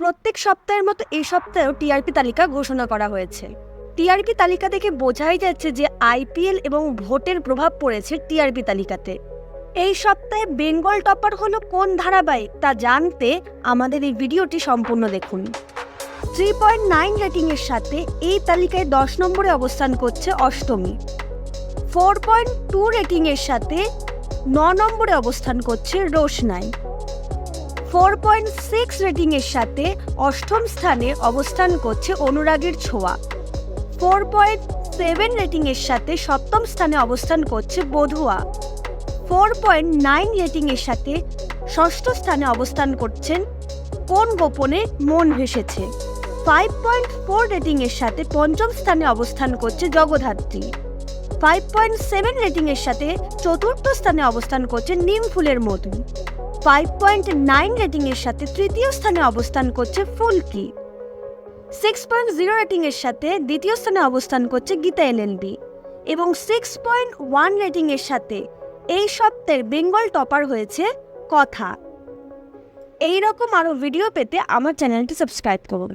প্রত্যেক সপ্তাহের মতো এই সপ্তাহেও টিআরপি তালিকা ঘোষণা করা হয়েছে। টিআরপি তালিকা দেখে বোঝাই যাচ্ছে যে আইপিএল এবং ভোটের প্রভাব পড়েছে টিআরপি তালিকাতে। এই সপ্তাহে বেঙ্গল টপার হলো কোন ধারাবাহিক তা জানতে আমাদের এই ভিডিওটি সম্পূর্ণ দেখুন। 3.9 রেটিংয়ের সাথে এই তালিকায় 10 নম্বরে অবস্থান করছে অষ্টমী। 4.2 রেটিংয়ের সাথে 9 নম্বরে অবস্থান করছে রোশনাই। 4.6 রেটিংয়ের সাথে অষ্টম স্থানে অবস্থান করছে অনুরাগের ছোঁয়া। 4.7 রেটিংয়ের সাথে সপ্তম স্থানে অবস্থান করছে বধুয়া। 4.9 রেটিংয়ের সাথে ষষ্ঠ স্থানে অবস্থান করছেন কোন গোপনে মন ভেসেছে। 5.4 রেটিংয়ের সাথে পঞ্চম স্থানে অবস্থান করছে জগদ্ধাত্রী। 5.7 রেটিংয়ের সাথে চতুর্থ স্থানে অবস্থান করছে নিম ফুলের মধু। 5.9 রেটিংয়ের সাথে তৃতীয় স্থানে অবস্থান করছে ফুলকি। 6.0 রেটিংয়ের সাথে দ্বিতীয় স্থানে অবস্থান করছে গীতা এলএলবি এবং 6.1 রেটিংয়ের সাথে এই সপ্তাহের বেঙ্গল টপার হয়েছে কথা। এই রকম আরও ভিডিও পেতে আমার চ্যানেলটি সাবস্ক্রাইব করুন।